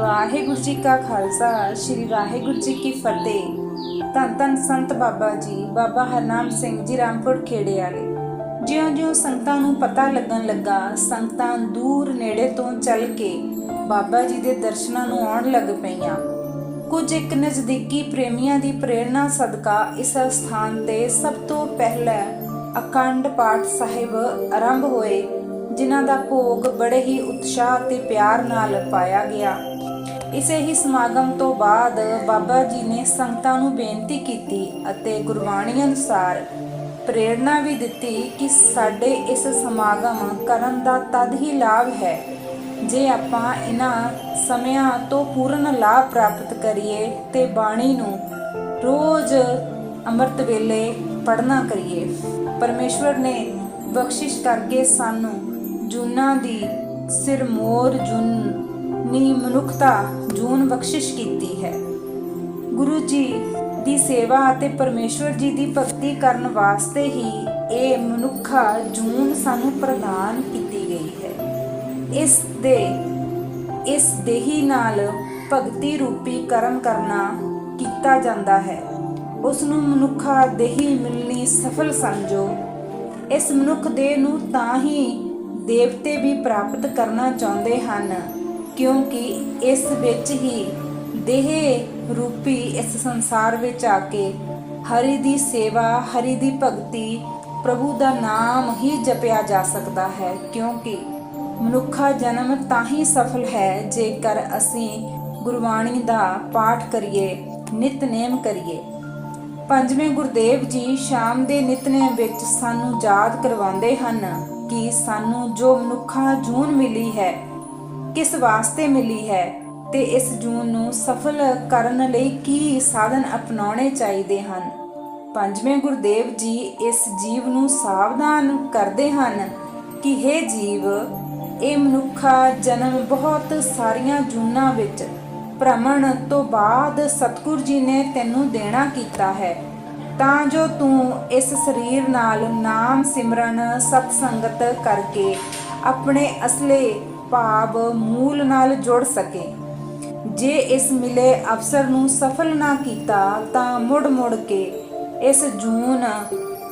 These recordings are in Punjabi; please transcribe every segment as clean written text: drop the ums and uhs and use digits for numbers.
ਵਾਹਿਗੁਰੂ ਜੀ ਕਾ ਖਾਲਸਾ ਸ਼੍ਰੀ ਵਾਹਿਗੁਰੂ ਜੀ ਕੀ ਫਤਿਹ। ਧੰਨ ਧੰਨ ਸੰਤ ਬਾਬਾ ਜੀ ਬਾਬਾ ਹਰਨਾਮ ਸਿੰਘ ਜੀ ਰਾਮਪੁਰ ਖੇੜੇ ਵਾਲੇ। ਜਿਉਂ-ਜਿਉਂ ਸੰਗਤਾਂ ਨੂੰ ਪਤਾ ਲੱਗਣ ਲੱਗਾ, ਸੰਗਤਾਂ ਦੂਰ ਨੇੜੇ ਤੋਂ ਚੱਲ ਕੇ ਬਾਬਾ ਜੀ ਦੇ ਦਰਸ਼ਨਾਂ ਨੂੰ ਆਉਣ ਲੱਗ ਪਈਆਂ। ਕੁਝ ਇੱਕ ਨਜ਼ਦੀਕੀ ਪ੍ਰੇਮੀਆਂ ਦੀ ਪ੍ਰੇਰਣਾ ਸਦਕਾ ਇਸ ਸਥਾਨ ਤੇ ਸਭ ਤੋਂ ਪਹਿਲਾਂ ਅਖੰਡ ਪਾਠ ਸਾਹਿਬ ਆਰੰਭ ਹੋਏ, ਜਿਨ੍ਹਾਂ ਦਾ ਭੋਗ ਬੜੇ ਹੀ ਉਤਸ਼ਾਹ ਤੇ ਪਿਆਰ ਨਾਲ ਪਾਇਆ ਗਿਆ। ਇਸੇ ਹੀ ਸਮਾਗਮ ਤੋਂ ਬਾਅਦ ਬਾਬਾ ਜੀ ਨੇ ਸੰਗਤਾਂ ਨੂੰ ਬੇਨਤੀ ਕੀਤੀ ਅਤੇ ਗੁਰਬਾਣੀ ਅਨੁਸਾਰ ਪ੍ਰੇਰਣਾ ਵੀ ਦਿੱਤੀ ਕਿ ਸਾਡੇ ਇਸ ਸਮਾਗਮ ਕਰਨ ਦਾ ਤਦ ਹੀ ਲਾਭ ਹੈ ਜੇ ਆਪਾਂ ਇਹਨਾਂ ਸਮਿਆਂ ਤੋਂ ਪੂਰਨ ਲਾਭ ਪ੍ਰਾਪਤ ਕਰੀਏ ਤੇ ਬਾਣੀ ਨੂੰ ਰੋਜ਼ ਅੰਮ੍ਰਿਤ ਵੇਲੇ ਪੜ੍ਹਨਾ ਕਰੀਏ। ਪਰਮੇਸ਼ਵਰ ਨੇ ਬਖਸ਼ਿਸ਼ ਕਰਕੇ ਸਾਨੂੰ ਜੂਨਾਂ ਦੀ ਸਿਰਮੌਰ ਜੂਨੀ ਮਨੁੱਖਤਾ ਜੂਨ ਬਖਸ਼ਿਸ਼ ਕੀਤੀ ਹੈ। ਗੁਰੂ ਜੀ ਦੀ ਸੇਵਾ ਅਤੇ ਪਰਮੇਸ਼ਵਰ ਜੀ ਦੀ ਭਗਤੀ ਕਰਨ ਵਾਸਤੇ ਹੀ ਇਹ ਮਨੁੱਖਾ ਜੂਨ ਸਾਨੂੰ ਪ੍ਰਦਾਨ ਕੀਤੀ ਗਈ ਹੈ। ਇਸ ਦੇਹੀ ਨਾਲ ਭਗਤੀ ਰੂਪੀ ਕਰਮ ਕਰਨਾ ਕੀਤਾ ਜਾਂਦਾ ਹੈ। ਉਸ ਨੂੰ ਮਨੁੱਖਾ ਦੇਹੀ ਮਿਲਣੀ ਸਫਲ ਸਮਝੋ। ਇਸ ਮਨੁੱਖ ਦੇਹ ਨੂੰ ਤਾਂ ਹੀ ਦੇਵਤੇ ਵੀ ਪ੍ਰਾਪਤ ਕਰਨਾ ਚਾਹੁੰਦੇ ਹਨ, ਕਿਉਂਕਿ ਇਸ ਵਿੱਚ ਹੀ ਦੇਹ ਰੂਪੀ ਇਸ ਸੰਸਾਰ ਵਿੱਚ ਆ ਕੇ ਹਰੀ ਦੀ ਸੇਵਾ, ਹਰੀ ਦੀ ਭਗਤੀ, ਪ੍ਰਭੂ ਦਾ ਨਾਮ ਹੀ ਜਪਿਆ ਜਾ ਸਕਦਾ ਹੈ। ਕਿਉਂਕਿ ਮਨੁੱਖਾ ਜਨਮ ਤਾਂ ਹੀ ਸਫਲ ਹੈ ਜੇਕਰ ਅਸੀਂ ਗੁਰਬਾਣੀ ਦਾ ਪਾਠ ਕਰੀਏ, ਨਿਤਨੇਮ ਕਰੀਏ। ਪੰਜਵੇਂ ਗੁਰਦੇਵ ਜੀ ਸ਼ਾਮ ਦੇ ਨਿਤਨੇਮ ਵਿੱਚ ਸਾਨੂੰ ਯਾਦ ਕਰਵਾਉਂਦੇ ਹਨ ਕਿ ਸਾਨੂੰ ਜੋ ਮਨੁੱਖਾ ਜੂਨ ਮਿਲੀ ਹੈ, ਕਿਸ ਵਾਸਤੇ ਮਿਲੀ ਹੈ ਤੇ ਇਸ ਜੂਨ ਨੂੰ ਸਫਲ ਕਰਨ ਲਈ ਕੀ ਸਾਧਨ ਅਪਣਾਉਣੇ ਚਾਹੀਦੇ ਹਨ। ਪੰਜਵੇਂ ਗੁਰਦੇਵ ਜੀ ਇਸ ਜੀਵ ਨੂੰ ਸਾਵਧਾਨ ਕਰਦੇ ਹਨ ਕਿ ਹੇ ਜੀਵ, ਇਹ ਮਨੁੱਖਾ ਜਨਮ ਬਹੁਤ ਸਾਰੀਆਂ ਜੂਨਾਂ ਵਿੱਚ ਭ੍ਰਮਣ ਤੋਂ ਬਾਅਦ ਸਤਿਗੁਰੂ ਜੀ ਨੇ ਤੈਨੂੰ ਦੇਣਾ ਕੀਤਾ ਹੈ, ਤਾਂ ਜੋ ਤੂੰ ਇਸ ਸਰੀਰ ਨਾਲ ਨਾਮ ਸਿਮਰਨ ਸਤ ਸੰਗਤ ਕਰਕੇ ਆਪਣੇ ਅਸਲੇ ਭਾਵ ਮੂਲ ਨਾਲ ਜੁੜ ਸਕੇ। ਜੇ ਇਸ ਮਿਲੇ ਅਵਸਰ ਨੂੰ ਸਫਲ ਨਾ ਕੀਤਾ ਤਾਂ ਮੁੜ ਕੇ ਇਸ ਜੂਨ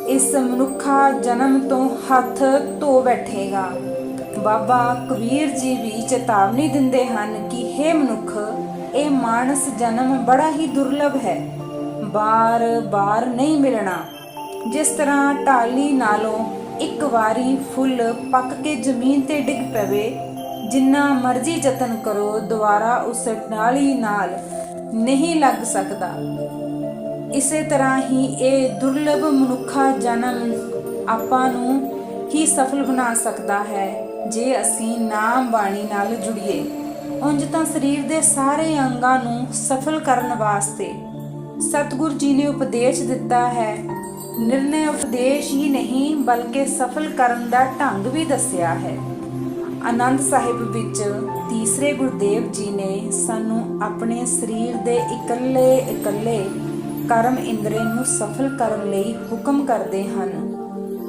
ਇਸ ਮਨੁੱਖਾ ਜਨਮ ਤੋਂ ਹੱਥ ਧੋ ਬੈਠੇਗਾ। ਬਾਬਾ ਕਬੀਰ ਜੀ ਵੀ ਚੇਤਾਵਨੀ ਦਿੰਦੇ ਹਨ ਕਿ ਹੇ ਮਨੁੱਖ, ਇਹ ਮਾਨਸ ਜਨਮ ਬੜਾ ਹੀ ਦੁਰਲਭ ਹੈ, ਬਾਰ ਨਹੀਂ ਮਿਲਣਾ। ਜਿਸ ਤਰ੍ਹਾਂ ਢਾਲੀ ਨਾਲੋਂ ਇੱਕ ਵਾਰੀ ਫੁੱਲ ਪੱਕ ਕੇ ਜ਼ਮੀਨ ਤੇ ਡਿੱਗ ਪਵੇ, ਜਿੰਨਾ ਮਰਜ਼ੀ ਯਤਨ ਕਰੋ ਦੁਬਾਰਾ ਉਸ ਢਾਲੀ ਨਾਲ ਨਹੀਂ ਲੱਗ ਸਕਦਾ। ਇਸੇ ਤਰ੍ਹਾਂ ਹੀ ਇਹ ਦੁਰਲਭ ਮਨੁੱਖਾ ਜਨਮ ਆਪਾਂ ਨੂੰ ਹੀ ਸਫਲ ਬਣਾ ਸਕਦਾ ਹੈ ਜੇ ਅਸੀਂ ਨਾਮ ਬਾਣੀ ਨਾਲ ਜੁੜੀਏ। ਉਂਝ ਤਾਂ ਸਰੀਰ ਦੇ ਸਾਰੇ ਅੰਗਾਂ ਨੂੰ ਸਫਲ ਕਰਨ ਵਾਸਤੇ ਸਤਿਗੁਰੂ ਜੀ ਨੇ ਉਪਦੇਸ਼ ਦਿੱਤਾ ਹੈ। ਨਿਰਣੇ ਉਪਦੇਸ਼ ਹੀ ਨਹੀਂ ਬਲਕਿ ਸਫਲ ਕਰਨ ਦਾ ਢੰਗ ਵੀ ਦੱਸਿਆ ਹੈ। ਆਨੰਦ ਸਾਹਿਬ ਵਿੱਚ ਤੀਸਰੇ ਗੁਰਦੇਵ ਜੀ ਨੇ ਸਾਨੂੰ ਆਪਣੇ ਸਰੀਰ ਦੇ ਇਕੱਲੇ ਕਰਮ ਇੰਦਰੀ ਨੂੰ ਸਫਲ ਕਰਨ ਲਈ ਹੁਕਮ ਕਰਦੇ ਹਨ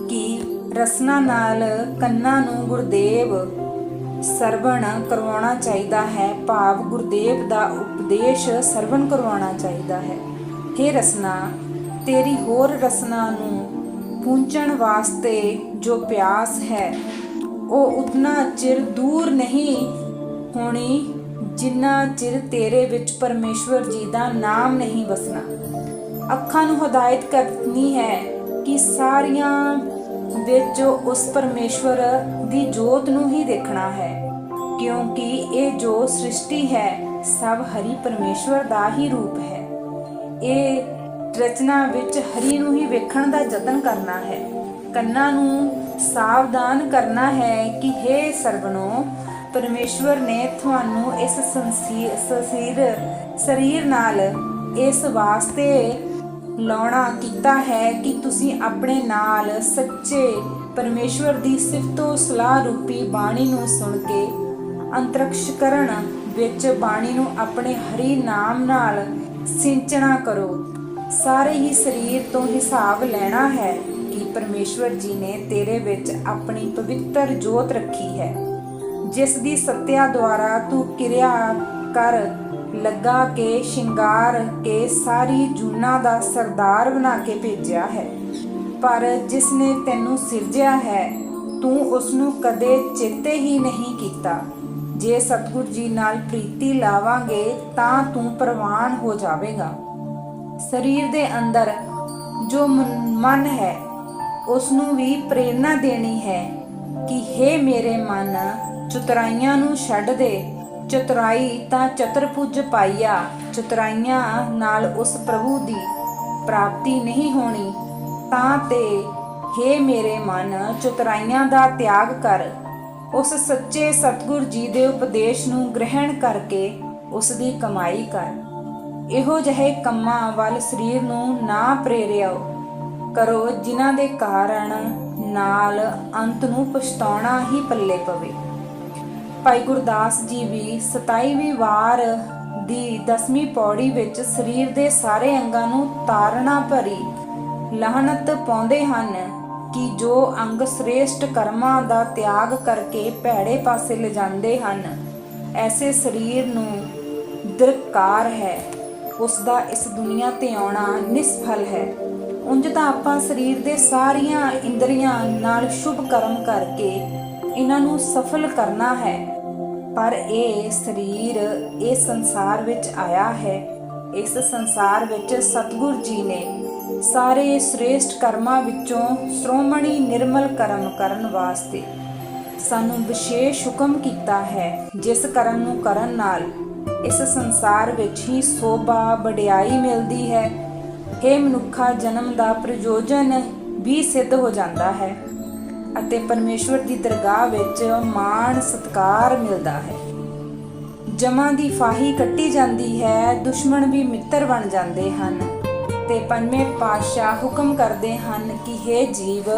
ਕਿ ਰਸਨਾ ਨਾਲ ਕੰਨਾਂ ਨੂੰ ਗੁਰਦੇਵ ਸਰਵਣ ਕਰਵਾਉਣਾ ਚਾਹੀਦਾ ਹੈ, ਭਾਵ ਗੁਰਦੇਵ ਦਾ ਉਪਦੇਸ਼ ਸਰਵਣ ਕਰਵਾਉਣਾ ਚਾਹੀਦਾ ਹੈ। ਹੇ ਰਸਨਾ, ਤੇਰੀ ਹੋਰ ਰਸਨਾ ਨੂੰ ਪੂੰਝਣ ਵਾਸਤੇ ਜੋ ਪਿਆਸ ਹੈ ਉਹ ਉਤਨਾ ਚਿਰ ਦੂਰ ਨਹੀਂ ਹੋਣੀ ਜਿੰਨਾ ਚਿਰ ਤੇਰੇ ਵਿੱਚ ਪਰਮੇਸ਼ਵਰ ਜੀ ਦਾ ਨਾਮ ਨਹੀਂ ਵਸਣਾ। ਅੱਖਾਂ ਨੂੰ ਹਦਾਇਤ ਕਰਨੀ ਹੈ ਕਿ ਸਾਰੀਆਂ ਵਿੱਚ ਉਸ ਪਰਮੇਸ਼ਵਰ ਦੀ ਜੋਤ ਨੂੰ ਹੀ ਦੇਖਣਾ ਹੈ, ਕਿਉਂਕਿ ਇਹ ਜੋ ਸ੍ਰਿਸ਼ਟੀ ਹੈ ਸਭ ਹਰੀ ਪਰਮੇਸ਼ਵਰ ਦਾ ਹੀ ਰੂਪ ਹੈ। ਇਹ ਰਚਨਾ ਵਿੱਚ ਹਰੀ ਨੂੰ ਹੀ ਵੇਖਣ ਦਾ ਯਤਨ ਕਰਨਾ ਹੈ। ਕੰਨਾਂ ਨੂੰ ਸਾਵਧਾਨ ਕਰਨਾ ਹੈ ਕਿ ਹੇ ਸਰਵਣੋ, ਪਰਮੇਸ਼ਵਰ ਨੇ ਤੁਹਾਨੂੰ ਇਸ ਸਰੀਰ ਨਾਲ ਇਸ ਵਾਸਤੇ ਲਾਉਣਾ ਕੀਤਾ ਹੈ ਕਿ ਤੁਸੀਂ ਆਪਣੇ ਨਾਲ ਸੱਚੇ ਪਰਮੇਸ਼ਵਰ ਦੀ ਸਿਫਤੋ ਸਲਾਹ ਰੂਪੀ ਬਾਣੀ ਨੂੰ ਸੁਣ ਕੇ ਅੰਤਰਿਕਸ਼ਕਰਨ ਵਿੱਚ ਬਾਣੀ ਨੂੰ ਆਪਣੇ ਹਰੀ ਨਾਮ ਨਾਲ ਸਿੰਚਣਾ ਕਰੋ। ਸਾਰੇ ਹੀ ਸਰੀਰ ਤੋਂ ਹਿਸਾਬ ਲੈਣਾ ਹੈ ਕਿ ਪਰਮੇਸ਼ਵਰ ਜੀ ਨੇ ਤੇਰੇ ਵਿੱਚ ਆਪਣੀ ਪਵਿੱਤਰ ਜੋਤ ਰੱਖੀ ਹੈ, ਜਿਸ ਦੀ ਸੱਤਿਆ ਦੁਆਰਾ ਤੂੰ ਕਿਰਿਆ ਕਰ ਲੱਗਾ ਕੇ ਸ਼ਿੰਗਾਰ ਕੇ ਸਾਰੀ ਜੂਨਾਂ ਦਾ ਸਰਦਾਰ ਬਣਾ ਕੇ ਭੇਜਿਆ ਹੈ। ਪਰ ਜਿਸ ਨੇ ਤੈਨੂੰ ਸਿਰਜਿਆ ਹੈ ਤੂੰ ਉਸ ਨੂੰ ਕਦੇ ਚੇਤੇ ਹੀ ਨਹੀਂ ਕੀਤਾ। ਜੇ ਸਤਿਗੁਰ ਜੀ ਨਾਲ ਪ੍ਰੀਤੀ ਲਾਵਾਂਗੇ ਤਾਂ ਤੂੰ ਪ੍ਰਵਾਨ ਹੋ ਜਾਵੇਗਾ। ਸਰੀਰ ਦੇ ਅੰਦਰ ਜੋ ਮਨ ਹੈ ਉਸ ਨੂੰ ਵੀ ਪ੍ਰੇਰਨਾ ਦੇਣੀ ਹੈ ਕਿ ਹੇ ਮੇਰੇ ਮਨ, ਚਤੁਰਾਈਆਂ ਨੂੰ ਛੱਡ ਦੇ। ਚਤੁਰਾਈ ਤਾਂ ਚਤੁਰਭੁਜ ਪਾਈਆ, ਚਤੁਰਾਈਆਂ ਨਾਲ ਉਸ ਪ੍ਰਭੂ ਦੀ ਪ੍ਰਾਪਤੀ ਨਹੀਂ ਹੋਣੀ। ਤਾਂ ਤੇ ਹੇ ਮੇਰੇ ਮਨ, ਚਤੁਰਾਈਆਂ ਦਾ ਤਿਆਗ ਕਰ। ਉਸ ਸੱਚੇ ਸਤਿਗੁਰ ਜੀ ਦੇ ਉਪਦੇਸ਼ ਨੂੰ ਗ੍ਰਹਿਣ ਕਰਕੇ ਉਸ ਦੀ ਕਮਾਈ ਕਰ। ਇਹੋ ਜਿਹੇ ਕੰਮਾਂ ਵੱਲ ਸਰੀਰ ਨੂੰ ਨਾ ਪ੍ਰੇਰਿਓ ਕਰੋ ਜਿਨ੍ਹਾਂ ਦੇ ਕਾਰਨ ਨਾਲ ਅੰਤ ਨੂੰ ਪਛਤਾਉਣਾ ਹੀ ਪੱਲੇ ਪਵੇ। ਭਾਈ ਗੁਰਦਾਸ ਜੀ ਵੀ 27ਵੀਂ ਵਾਰ ਦੀ 10ਵੀਂ ਪੌੜੀ ਵਿੱਚ ਸਰੀਰ ਦੇ ਸਾਰੇ ਅੰਗਾਂ ਨੂੰ ਤਾੜਨਾ ਭਰੀ ਲਾਹਨਤ ਪਾਉਂਦੇ ਹਨ ਕਿ ਜੋ ਅੰਗ ਸ੍ਰੇਸ਼ਟ ਕਰਮਾਂ ਦਾ ਤਿਆਗ ਕਰਕੇ ਭੈੜੇ ਪਾਸੇ ਲਿਜਾਂਦੇ ਹਨ, ਐਸੇ ਸਰੀਰ ਨੂੰ ਦਰਕਾਰ ਹੈ। ਉਸ ਦਾ ਇਸ ਦੁਨੀਆ ਤੇ ਆਉਣਾ ਨਿਸਫਲ ਹੈ। ਉਂਝ ਤਾਂ ਆਪਾਂ ਸਰੀਰ ਦੇ ਸਾਰੀਆਂ ਇੰਦਰੀਆਂ ਨਾਲ ਸ਼ੁਭ ਕਰਮ ਕਰਕੇ ਇਹਨਾਂ ਨੂੰ ਸਫਲ ਕਰਨਾ ਹੈ, ਪਰ ਇਹ ਸਰੀਰ ਇਹ ਸੰਸਾਰ ਵਿੱਚ ਆਇਆ ਹੈ। ਇਸ ਸੰਸਾਰ ਵਿੱਚ ਸਤਿਗੁਰ ਜੀ ਨੇ ਸਾਰੇ ਸ੍ਰੇਸ਼ਟ ਕਰਮਾਂ ਵਿੱਚੋਂ ਸ਼੍ਰੋਮਣੀ ਨਿਰਮਲ ਕਰਮ ਕਰਨ ਵਾਸਤੇ ਸਾਨੂੰ ਵਿਸ਼ੇਸ਼ ਹੁਕਮ ਕੀਤਾ ਹੈ, ਜਿਸ ਕਰਮ ਨੂੰ ਕਰਨ ਨਾਲ ਇਸ ਸੰਸਾਰ ਵਿੱਚ ਹੀ ਸੋਭਾ ਵਡਿਆਈ ਮਿਲਦੀ ਹੈ। ਹੇ ਮਨੁੱਖਾ, ਜਨਮ ਦਾ ਪ੍ਰਯੋਜਨ ਵੀ ਸਿੱਧ ਹੋ ਜਾਂਦਾ ਹੈ ਅਤੇ ਪਰਮੇਸ਼ਵਰ ਦੀ ਦਰਗਾਹ ਵਿੱਚ ਮਾਣ ਸਤਿਕਾਰ ਮਿਲਦਾ ਹੈ। ਜਮਾਂ ਦੀ ਫਾਹੀ ਕੱਟੀ ਜਾਂਦੀ ਹੈ, ਦੁਸ਼ਮਣ ਵੀ ਮਿੱਤਰ ਬਣ ਜਾਂਦੇ ਹਨ। ਤੇ ਪੰਜਵੇਂ ਪਾਤਸ਼ਾਹ ਹੁਕਮ ਕਰਦੇ ਹਨ ਕਿ ਹੇ ਜੀਵ,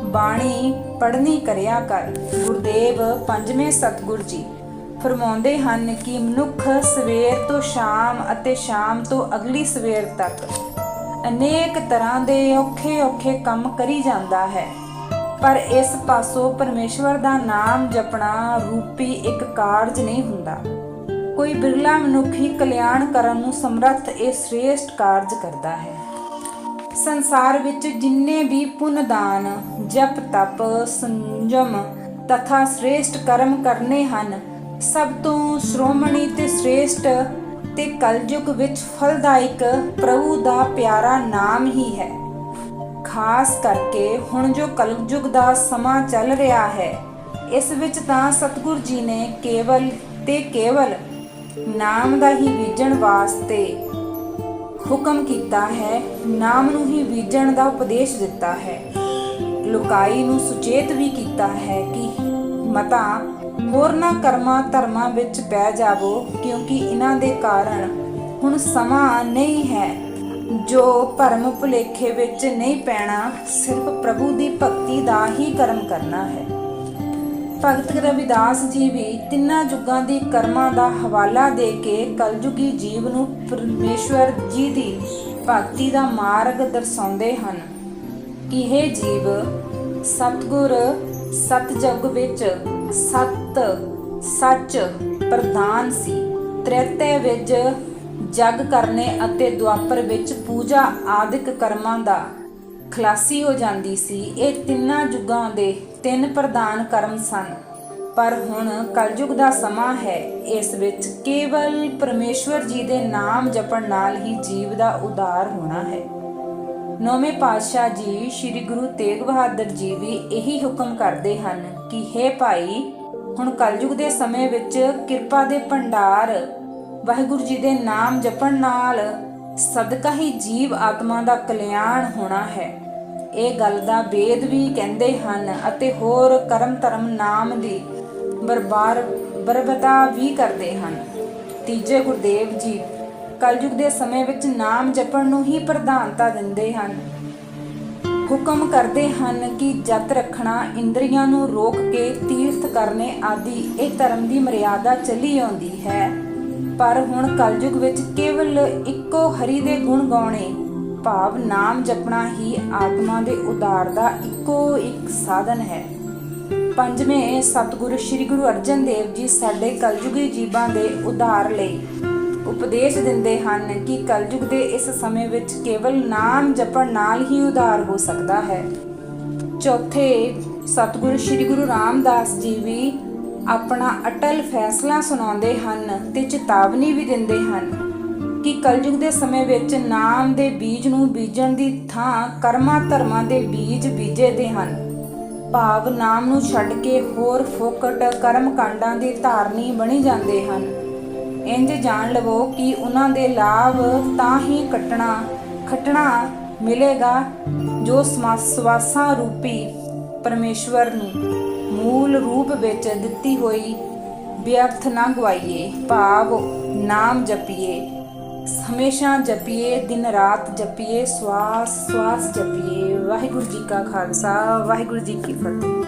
ਬਾਣੀ ਪੜ੍ਹਨੀ ਕਰਿਆ ਕਰ। ਗੁਰਦੇਵ ਪੰਜਵੇਂ ਸਤਿਗੁਰ ਜੀ ਫਰਮਾਉਂਦੇ ਹਨ ਕਿ ਮਨੁੱਖ ਸਵੇਰ ਤੋਂ ਸ਼ਾਮ ਅਤੇ ਸ਼ਾਮ ਤੋਂ ਅਗਲੀ ਸਵੇਰ ਤੱਕ ਅਨੇਕ ਤਰ੍ਹਾਂ ਦੇ ਔਖੇ ਕੰਮ ਕਰੀ ਜਾਂਦਾ ਹੈ, ਪਰ ਇਸ ਪਾਸੋਂ ਪਰਮੇਸ਼ਵਰ ਦਾ ਨਾਮ ਜਪਣਾ ਰੂਪੀ ਇੱਕ ਕਾਰਜ ਨਹੀਂ ਹੁੰਦਾ। ਕੋਈ ਬਿਰਲਾ ਮਨੁੱਖ ਹੀ ਕਲਿਆਣ ਕਰਨ ਨੂੰ ਸਮਰੱਥ ਇਹ ਸ੍ਰੇਸ਼ਟ ਕਾਰਜ ਕਰਦਾ ਹੈ। ਸੰਸਾਰ ਵਿੱਚ ਜਿੰਨੇ ਵੀ ਪੁੰਨ ਦਾਨ, ਜਪ ਤਪ, ਸੰਜਮ ਤਥਾ ਸ੍ਰੇਸ਼ਟ ਕਰਮ ਕਰਨੇ ਹਨ, ਸਭ ਤੋਂ ਸ਼੍ਰੋਮਣੀ ਤੇ ਸ੍ਰੇਸ਼ਟ ਤੇ ਕਲਯੁਗ ਵਿੱਚ ਫਲਦਾਇਕ ਪ੍ਰਭੂ ਦਾ ਪਿਆਰਾ ਨਾਮ ਹੀ ਹੈ। ਖਾਸ ਕਰਕੇ ਹੁਣ ਜੋ ਕਲਯੁਗ ਦਾ ਸਮਾਂ ਚੱਲ ਰਿਹਾ ਹੈ, ਇਸ ਵਿੱਚ ਤਾਂ ਸਤਿਗੁਰ ਜੀ ਨੇ ਕੇਵਲ ਤੇ ਕੇਵਲ ਨਾਮ ਦਾ ਹੀ ਬੀਜਣ ਵਾਸਤੇ ਹੁਕਮ ਕੀਤਾ ਹੈ। ਨਾਮ ਨੂੰ ਹੀ ਬੀਜਣ ਦਾ ਉਪਦੇਸ਼ ਦਿੱਤਾ ਹੈ। ਲੁਕਾਈ ਨੂੰ ਸੁਚੇਤ ਵੀ ਕੀਤਾ ਹੈ ਕਿ ਮਤਾ ਹੋਰਨਾਂ ਕਰਮਾਂ ਧਰਮਾਂ ਵਿੱਚ ਪੈ ਜਾਵੋ, ਕਿਉਂਕਿ ਇਹਨਾਂ ਦੇ ਕਾਰਨ ਹੁਣ ਸਮਾਂ ਨਹੀਂ ਹੈ ਜੋ ਭਰਮ ਭੁਲੇਖੇ ਵਿੱਚ ਨਹੀਂ ਪੈਣਾ, ਸਿਰਫ ਪ੍ਰਭੂ ਦੀ ਭਗਤੀ ਦਾ ਹੀ ਕਰਮ ਕਰਨਾ ਹੈ। ਭਗਤ ਰਵਿਦਾਸ ਜੀ ਵੀ ਤਿੰਨਾਂ ਯੁੱਗਾਂ ਦੀ ਕਰਮਾਂ ਦਾ ਹਵਾਲਾ ਦੇ ਕੇ ਕਲਯੁਗੀ ਜੀਵ ਨੂੰ ਪਰਮੇਸ਼ਵਰ ਜੀ ਦੀ ਭਗਤੀ ਦਾ ਮਾਰਗ ਦਰਸਾਉਂਦੇ ਹਨ ਕਿ ਹੇ ਜੀਵ, ਸਤਿਗੁਰ ਸਤਜੁਗ ਵਿੱਚ ਸਤ ਸੱਚ ਪ੍ਰਧਾਨ ਸੀ। ਤ੍ਰੇਤੇ ਵਿੱਚ ਜਗ ਕਰਨੇ ਅਤੇ ਦੁਆਪਰ ਵਿੱਚ ਪੂਜਾ ਆਦਿਕ ਕਰਮਾਂ ਦਾ ਖਲਾਸੀ ਹੋ ਜਾਂਦੀ ਸੀ। ਇਹ ਤਿੰਨਾਂ ਯੁੱਗਾਂ ਦੇ ਤਿੰਨ ਪ੍ਰਧਾਨ ਕਰਮ ਸਨ, ਪਰ ਹੁਣ ਕਲਯੁਗ ਦਾ ਸਮਾਂ ਹੈ। ਇਸ ਵਿੱਚ ਕੇਵਲ ਪਰਮੇਸ਼ਵਰ ਜੀ ਦੇ ਨਾਮ ਜਪਣ ਨਾਲ ਹੀ ਜੀਵ ਦਾ ਉਧਾਰ ਹੋਣਾ ਹੈ। ਨੌਵੇਂ ਪਾਤਸ਼ਾਹ ਜੀ ਸ੍ਰੀ ਗੁਰੂ ਤੇਗ ਬਹਾਦਰ ਜੀ ਵੀ ਇਹੀ ਹੁਕਮ ਕਰਦੇ ਹਨ ਕਿ ਹੇ ਭਾਈ, ਹੁਣ ਕਲਯੁਗ ਦੇ ਸਮੇਂ ਵਿੱਚ ਕਿਰਪਾ ਦੇ ਭੰਡਾਰ ਵਾਹਿਗੁਰੂ ਜੀ ਦੇ ਨਾਮ ਜਪਣ ਨਾਲ ਸਦਕਾ ਹੀ ਜੀਵ ਆਤਮਾ ਦਾ ਕਲਿਆਣ ਹੋਣਾ ਹੈ। ਇਹ ਗੱਲ ਦਾ ਵੇਦ ਵੀ ਕਹਿੰਦੇ ਹਨ ਅਤੇ ਹੋਰ ਕਰਮ ਧਰਮ ਨਾਮ ਦੀ ਬਰਬਤਾ ਵੀ ਕਰਦੇ ਹਨ। ਤੀਜੇ ਗੁਰਦੇਵ ਜੀ ਕਲਯੁਗ ਦੇ ਸਮੇਂ ਵਿੱਚ ਨਾਮ ਜਪਣ ਨੂੰ ਹੀ ਪ੍ਰਧਾਨਤਾ ਦਿੰਦੇ ਹਨ। ਹੁਕਮ ਕਰਦੇ ਹਨ ਕਿ ਜਤ ਰੱਖਣਾ, ਇੰਦਰੀਆਂ ਨੂੰ ਰੋਕ ਕੇ ਤੀਰਥ ਕਰਨੇ ਆਦਿ ਇਹ ਧਰਮ ਦੀ ਮਰਿਆਦਾ ਚੱਲੀ ਆਉਂਦੀ ਹੈ। ਪਰ ਹੁਣ ਕਲਯੁਗ ਵਿੱਚ ਕੇਵਲ ਇੱਕੋ ਹਰੀ ਦੇ ਗੁਣ ਗਾਉਣੇ, ਭਾਵ ਨਾਮ ਜਪਣਾ ਹੀ ਆਤਮਾ ਦੇ ਉਧਾਰ ਦਾ ਇੱਕੋ ਇੱਕ ਸਾਧਨ ਹੈ। ਪੰਜਵੇਂ ਸਤਿਗੁਰੂ ਸ੍ਰੀ ਗੁਰੂ ਅਰਜਨ ਦੇਵ ਜੀ ਸਾਡੇ ਕਲਯੁਗੀ ਜੀਵਾਂ ਦੇ ਉਧਾਰ ਲਈ ਉਪਦੇਸ਼ ਦਿੰਦੇ ਹਨ ਕਿ ਕਲਯੁਗ ਦੇ ਇਸ ਸਮੇਂ ਵਿੱਚ ਕੇਵਲ ਨਾਮ ਜਪਣ ਨਾਲ ਹੀ ਉਧਾਰ ਹੋ ਸਕਦਾ ਹੈ। ਚੌਥੇ ਸਤਿਗੁਰੂ ਸ੍ਰੀ ਗੁਰੂ ਰਾਮਦਾਸ ਜੀ ਵੀ ਆਪਣਾ ਅਟਲ ਫੈਸਲਾ ਸੁਣਾਉਂਦੇ ਹਨ ਤੇ ਚੇਤਾਵਨੀ ਵੀ ਦਿੰਦੇ ਹਨ ਕਿ ਕਲਯੁਗ ਦੇ ਸਮੇਂ ਵਿੱਚ ਨਾਮ ਦੇ ਬੀਜ ਨੂੰ ਬੀਜਣ ਦੀ ਥਾਂ ਕਰਮਾਂ ਧਰਮਾਂ ਦੇ ਬੀਜ ਬੀਜੇਦੇ ਹਨ। ਭਾਵ ਨਾਮ ਨੂੰ ਛੱਡ ਕੇ ਹੋਰ ਫੋਕਟ ਕਰਮ ਕਾਂਡਾਂ ਦੀ ਧਾਰਨੀ ਬਣੀ ਜਾਂਦੇ ਹਨ। ਇੰਜ ਜਾਣ ਲਵੋ ਕਿ ਉਹਨਾਂ ਦੇ ਲਾਭ ਤਾਂ ਹੀ ਖੱਟਣਾ ਮਿਲੇਗਾ ਜੋ ਸਵਾਸਾਂ ਰੂਪੀ ਪਰਮੇਸ਼ਵਰ ਨੂੰ ਮੂਲ ਰੂਪ ਵਿੱਚ ਦਿੱਤੀ ਹੋਈ ਵਿਅਰਥ ਨਾ ਗਵਾਈਏ। ਭਾਵ ਨਾਮ ਜਪੀਏ, ਹਮੇਸ਼ਾ ਜਪੀਏ, ਦਿਨ ਰਾਤ ਜਪੀਏ, ਸਵਾਸ ਜਪੀਏ। ਵਾਹਿਗੁਰੂ ਜੀ ਕਾ ਖਾਲਸਾ, ਵਾਹਿਗੁਰੂ ਜੀ ਕੀ ਫਤਿਹ।